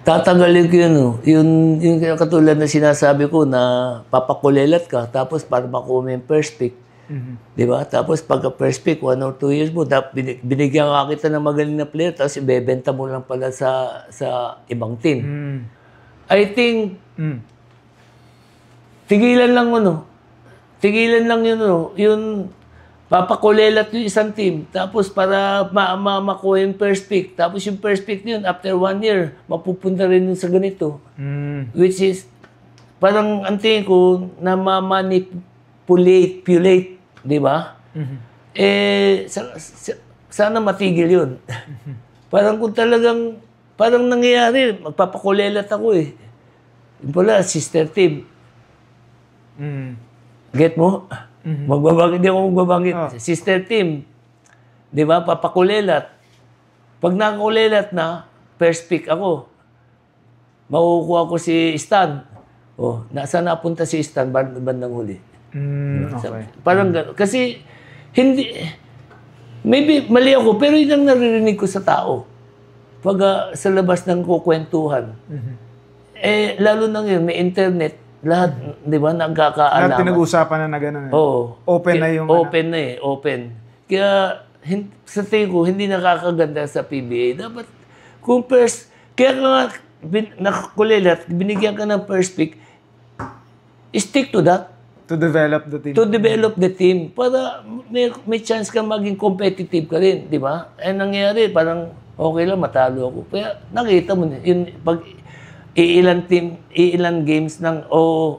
Tatanggalin ko yun, no? Yung katulad na sinasabi ko na papakulelat ka, tapos para makuha mo yung first pick. Di ba? Tapos pagka first pick, 1 or 2 years mo, binigyan ka kita ng magaling na player, tapos ibebenta mo lang pala sa ibang team. I think, tigilan lang yun, yung papakulelat yung isang team, tapos para makuha yung first pick, tapos yung first pick yun, after 1 year, mapupunta rin yun sa ganito. Which is, parang ang tingin ko, na manipulate, di ba? Sana matigil yun. Parang kung talagang, parang nangyayari, magpapakulelat ako eh. Yung pala, sister team. Get mo? Hindi ako magbabanggit. Sister team. Di ba? Papakulelat. Pag nakakulelat na, first pick ako. Makukuha ko si Stan. Saan napunta si Stan bandang huli? Okay. Parang gano'n. Kasi, hindi, maybe mali ako, pero yun ang naririnig ko sa tao. Pag sa labas ng kukwentuhan. Lalo na ngayon, may internet. Lahat, di ba, nagkakaalaman. Lahat pinag-uusapan na gano'n. Oo. Open na yung... Open na eh, open. Kaya, sa tingin ko, hindi nakakaganda sa PBA. Dapat, kung first, kaya nga, nakakulelat, binigyan ka ng first pick, stick to that. To develop the team. To develop the team. Para may chance ka maging competitive ka rin, di ba? Nangyayari, parang, okay lang, matalo ako. Kaya, nakita mo, yun, pag, ilan games ng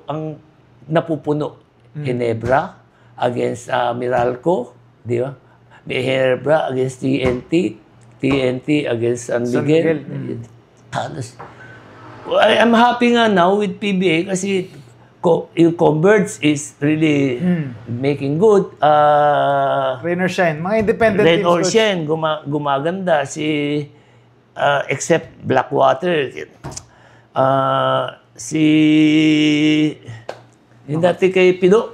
ang napupuno. Ginebra against Meralco, di ba? Ginebra against TNT against San Miguel. I'm happy nga now with PBA kasi yung Converge is really making good. Rain or shine. Mga independent Rain teams. or shine, gumaganda. Except Blackwater. Yung dati kay Pido.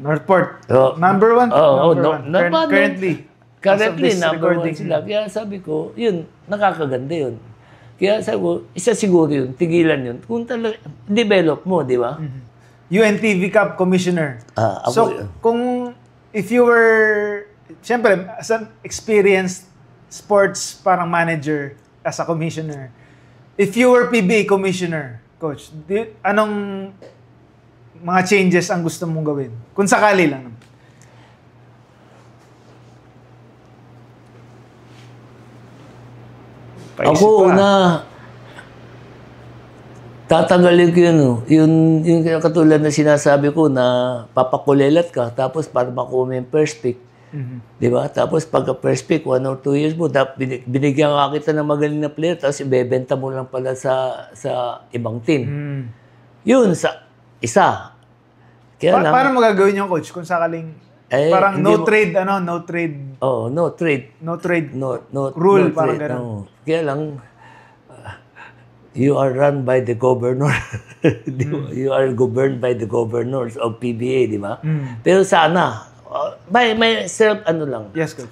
Northport. Number one? Currently. Currently, number one sila. Kaya sabi ko, yun, nakakaganda yun. Kaya sabi ko, isa siguro yun, tigilan yun. Kung talaga, develop mo, di ba? UNTV Cup Commissioner. If you were, siyempre, as an experienced sports parang manager, as a commissioner, if you were PBA commissioner, coach, anong mga changes ang gusto mong gawin? Kung sakali lang. Ako na tatanggalin ko yun, yung katulad na sinasabi ko na papakulelat ka, tapos para makuha mo yung first pick. Di ba? Tapos pagka first pick, 1 or 2 years mo, binigyan ka kita ng magaling na player, tapos ibebenta mo lang pala sa ibang team. Yun, isa. Kaya paano magagawin yung coach kung sakaling parang no trade. Oh, no trade. No trade. No rule, no parang trade, gano'n. Kaya lang, you are run by the governor. You are governed by the governors of PBA, di ba? Pero sana, may self lang. Yes, coach.